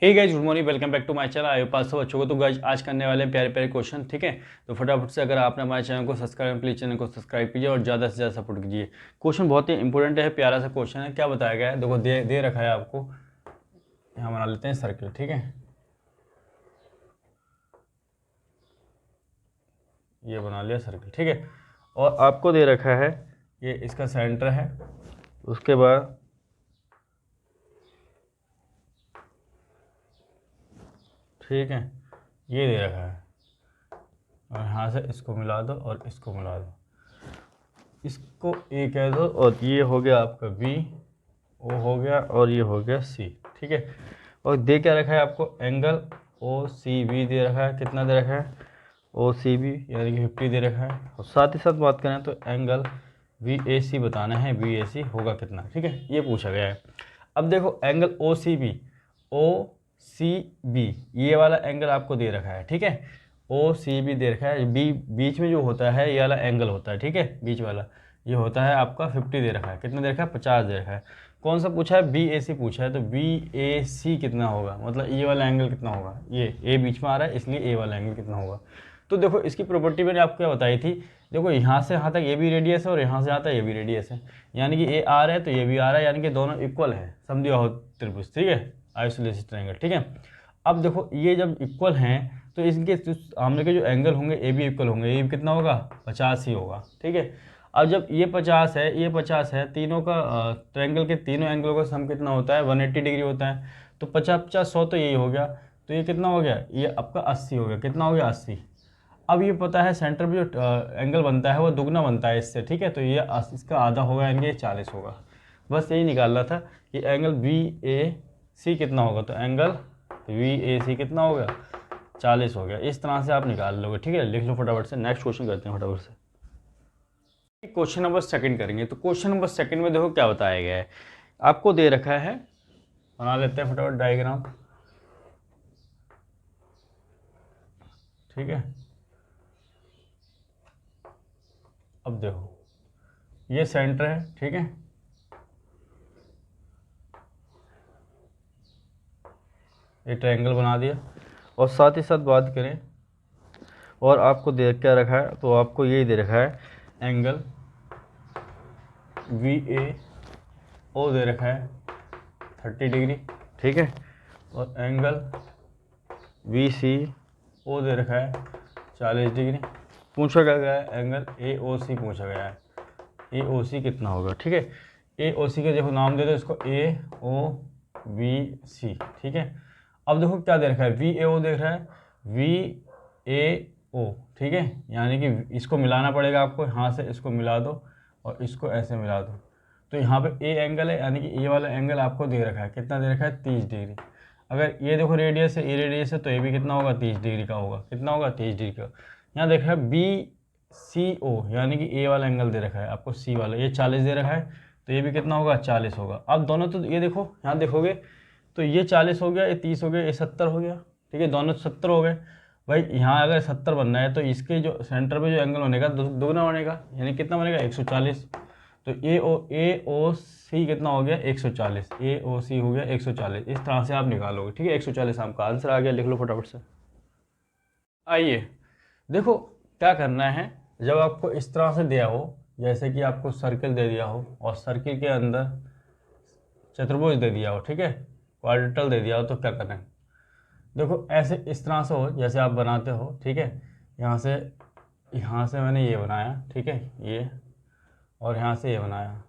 Hey guys, good morning, welcome back to my channel. आए पास सब बच्चों को तो गाइस आज करने वाले हैं प्यारे प्यारे क्वेश्चन। ठीक है, तो फटाफट से अगर आपने हमारे चैनल को सब्सक्राइब, प्लीज चैनल को सब्सक्राइब कीजिए और ज़्यादा से ज़्यादा सपोर्ट कीजिए। क्वेश्चन बहुत ही इंपॉर्टेंट है, प्यारा सा क्वेश्चन है। क्या बताया गया है, देखो दे रखा है आपको। यहाँ बना लेते हैं सर्कल। ठीक है, ये बना लिया सर्कल। ठीक है, और आपको दे रखा है ये इसका सेंटर है। उसके बाद ठीक है, ये दे रखा है और यहाँ से इसको मिला दो और इसको मिला दो, इसको ए कह दो और ये हो गया आपका बी, ओ हो गया और ये हो गया सी। ठीक है, और दे क्या रखा है आपको, एंगल ओ सी बी दे रखा है। कितना दे रखा है, ओ सी बी यानी कि 50 दे रखा है। और साथ ही साथ बात करें तो एंगल वी ए सी बताना है, वी ए सी होगा कितना। ठीक है, ये पूछा गया है। अब देखो एंगल ओ सी बी ये वाला एंगल आपको दे रखा है। ठीक है, ओ सी बी दे रखा है, बी बीच में जो होता है ये वाला एंगल होता है। ठीक है, बीच वाला ये होता है आपका 50 दे रखा है। कितना दे रखा है, 50 दे रखा है। कौन सा पूछा है, बी ए सी पूछा है, तो बी ए सी कितना होगा, मतलब ये वाला एंगल कितना होगा। ये ए बीच में आ रहा है इसलिए ए वाला एंगल कितना होगा। तो देखो इसकी प्रॉपर्टी मैंने आपको क्या बताई थी। देखो यहाँ से यहाँ तक ये भी रेडियस है और यहाँ से यहाँ तक ये भी रेडियस है, यानी कि ए आ रहा है तो ये भी आ रहा है, यानी कि दोनों इक्वल है। समझिए हो त्रिभुज। ठीक है, आइसोसेलेस ट्रायंगल। ठीक है, अब देखो ये जब इक्वल हैं तो इनके सामने के जो एंगल होंगे ए भी इक्वल होंगे। ये कितना होगा, 50 ही होगा। ठीक है, अब जब ये 50 है, ये 50 है, तीनों का ट्रायंगल के तीनों एंगलों का सम कितना होता है, 180 डिग्री होता है। तो 50 50 100 तो यही हो गया, तो ये कितना हो गया, ये आपका 80 हो गया। कितना हो गया, 80। अब ये पता है सेंटर में जो एंगल बनता है वो दुगना बनता है इससे। ठीक है, तो ये इसका आधा होगा यानी कि 40 होगा। बस यही निकालना था कि एंगल बी ए सी कितना होगा। तो एंगल वी ए सी कितना हो गया, 40 हो गया। इस तरह से आप निकाल लोगे। ठीक है, लिख लो फटाफट से। नेक्स्ट क्वेश्चन करते हैं फटाफट से। क्वेश्चन नंबर सेकंड करेंगे। तो क्वेश्चन नंबर सेकंड में देखो क्या बताया गया है। आपको दे रखा है, बना लेते हैं फटाफट डायग्राम। ठीक है, अब देखो ये सेंटर है। ठीक है, ये ट्रायंगल बना दिया और साथ ही साथ बात करें और आपको दे क्या रखा है, तो आपको यही दे रखा है एंगल वी ए ओ दे रखा है 30 डिग्री। ठीक है, और एंगल वी सी ओ दे रखा है 40 डिग्री। पूछा क्या गया है, एंगल ए ओ सी पूछा गया है। ए ओ सी कितना होगा। ठीक है, ए ओ सी के देखो नाम दे दो इसको, ए ओ वी सी। ठीक है, अब देखो क्या दे रखा है, वी ए ओ देख रहा है, वी ए ओ। ठीक है, यानी कि इसको मिलाना पड़ेगा आपको, यहाँ से इसको मिला दो और इसको ऐसे मिला दो। तो यहाँ पे ए एंगल है, यानी कि ये वाला एंगल आपको दे रखा है। कितना दे रखा है, 30 डिग्री। अगर ये देखो रेडियस है, ए रेडियस है, तो ये भी कितना होगा, 30 डिग्री का होगा। कितना होगा, 30 डिग्री का। यहाँ देख रहा है बी सी ओ, यानी कि ए वाला एंगल दे रखा है आपको, सी वाला, ये 40 दे रखा है, तो ये भी कितना होगा, 40 होगा। अब दोनों तो ये देखो, यहाँ देखोगे तो ये 40 हो गया, ये 30 हो गया, ये 70 हो गया। ठीक है, दोनों 70 हो गए। भाई यहाँ अगर 70 बनना है तो इसके जो सेंटर पे जो एंगल बनेगा दोगुना बनेगा, यानी कितना बनेगा, 140। तो ए ओ सी कितना हो गया, 140। ए ओ सी हो गया 140। इस तरह से आप निकालोगे। ठीक है, 140 आपका आंसर आ गया। लिख लो फटाफट से। आइए देखो क्या करना है। जब आपको इस तरह से दिया हो, जैसे कि आपको सर्किल दे दिया हो और सर्किल के अंदर चतुर्भुज दे दिया हो, ठीक है, क्वाड्रेटल दे दिया हो, तो क्या करना है, देखो ऐसे इस तरह से हो जैसे आप बनाते हो। ठीक है, यहाँ से मैंने ये बनाया। ठीक है, ये और यहाँ से ये बनाया।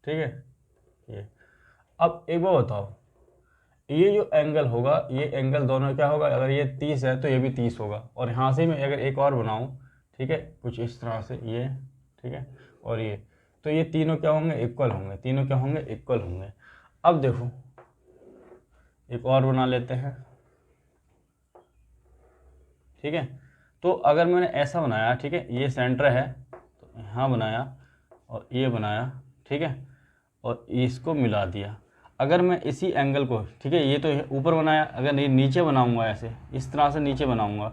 ठीक है, ये। अब एक बार बताओ, ये जो एंगल होगा, ये एंगल दोनों क्या होगा, अगर ये 30 है तो ये भी 30 होगा। और यहाँ से मैं अगर एक और बनाऊँ, ठीक है, कुछ इस तरह से ये, ठीक है, और ये, तो ये तीनों क्या होंगे, इक्वल होंगे। तीनों क्या होंगे, इक्वल होंगे। अब देखो एक और बना लेते हैं। ठीक है, तो अगर मैंने ऐसा बनाया, ठीक है, ये सेंटर है तो यहाँ बनाया और ये बनाया। ठीक है, और इसको मिला दिया। अगर मैं इसी एंगल को, ठीक है, ये तो ऊपर बनाया, अगर ये नीचे बनाऊंगा, ऐसे इस तरह से नीचे बनाऊंगा,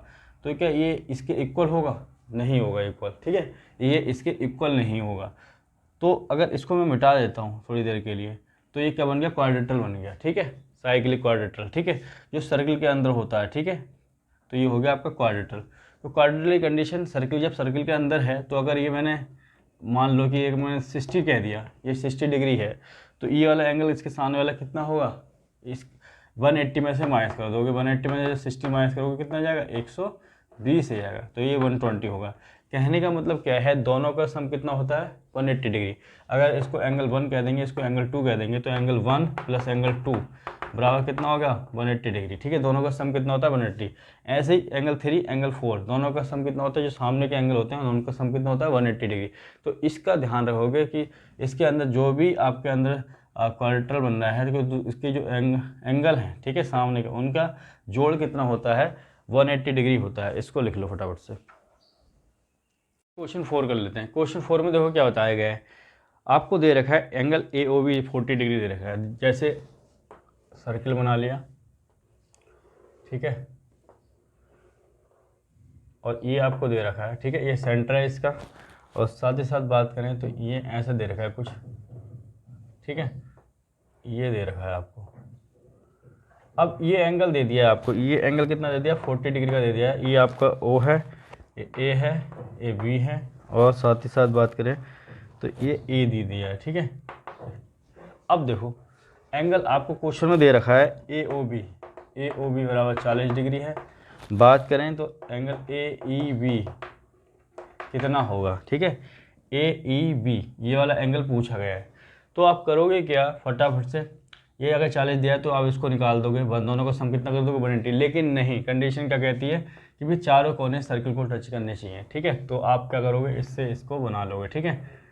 तो क्या ये इसके इक्वल होगा, नहीं होगा इक्वल। ठीक है, ये इसके इक्वल नहीं होगा। तो अगर इसको मैं मिटा देता हूँ थोड़ी देर के लिए, तो ये क्या बन गया, क्वाड्रेटरल बन गया। ठीक है, साइक्लिक क्वाड्रेटरल। ठीक है, जो सर्किल के अंदर होता है। ठीक है, तो ये हो गया आपका क्वाड्रेटरल। तो क्वाड्रेटरल की कंडीशन, सर्किल जब सर्किल के अंदर है, तो अगर ये मैंने मान लो कि एक मैंने 60 कह दिया, ये 60 डिग्री है, तो ये वाला एंगल इसके सामने वाला कितना होगा, इस 180 में से माइनस कर दोगे, 180 में से 60 माइनस करोगे कितना जाएगा, 120 हो जाएगा, तो ये 120 होगा। कहने का मतलब क्या है, दोनों का सम कितना होता है, 180 डिग्री। अगर इसको एंगल 1 कह देंगे, इसको एंगल 2 कह देंगे, तो एंगल 1 प्लस एंगल 2 बराबर कितना होगा, 180 डिग्री। ठीक है, दोनों का सम कितना होता है, 180। ऐसे ही एंगल 3, एंगल 4, दोनों का सम कितना होता है, जो सामने के एंगल होते हैं दोनों का सम कितना होता है, 180 डिग्री। तो इसका ध्यान रखोगे कि इसके अंदर जो भी आपके अंदर क्वाड्रेटरल बन रहा है, तो इसके जो एंगल हैं, ठीक है, सामने का, उनका जोड़ कितना होता है, 180 डिग्री होता है। इसको लिख लो फटाफट से। क्वेश्चन 4 कर लेते हैं। क्वेश्चन 4 में देखो क्या बताया गया है, आपको दे रखा है एंगल AOB 40 डिग्री दे रखा है। जैसे सर्किल बना लिया, ठीक है, और ये आपको दे रखा है, ठीक है, ये सेंटर है इसका, और साथ ही साथ बात करें तो ये ऐसा दे रखा है कुछ, ठीक है, ये दे रखा है आपको। अब ये एंगल दे दिया है आपको, ये एंगल कितना दे दिया, 40 डिग्री का दे दिया है। ये आपका O है, ये A है, ये B है, और साथ ही साथ बात करें तो ये A दे दिया है। ठीक है, अब देखो एंगल आपको क्वेश्चन में दे रखा है AOB बराबर 40 डिग्री है। बात करें तो एंगल AEB कितना होगा, ठीक है, AEB ये वाला एंगल पूछा गया है। तो आप करोगे क्या, फटाफट से, ये अगर 40 दिया है तो आप इसको निकाल दोगे, दोनों का सम कितना कर दोगे, 180। लेकिन नहीं, कंडीशन क्या कहती है कि भाई चारों कोने सर्किल को टच करने चाहिए। ठीक है, तो आप क्या करोगे, इससे इसको बना लोगे। ठीक है,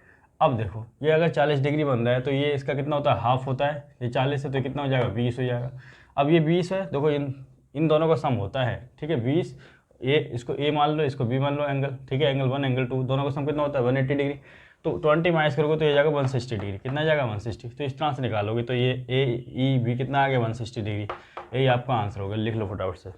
अब देखो ये अगर 40 डिग्री बन रहा है तो ये इसका कितना होता है, हाफ होता है। ये 40 है तो कितना हो जाएगा, 20 हो जाएगा। अब ये 20 है, देखो इन दोनों का सम होता है। ठीक है, 20, ये इसको A मान लो, इसको B मान लो एंगल। ठीक है, एंगल 1 एंगल 2 दोनों का सम कितना होता है, 180 डिग्री। तो 20 माइनस करोगे तो ये जाएगा 160 डिग्री। कितना जाएगा, 160। तो इस तरह से निकालोगे तो ये AEB कितना आ गया, 160 डिग्री। यही आपका आंसर होगा, लिख लो फटाफट से।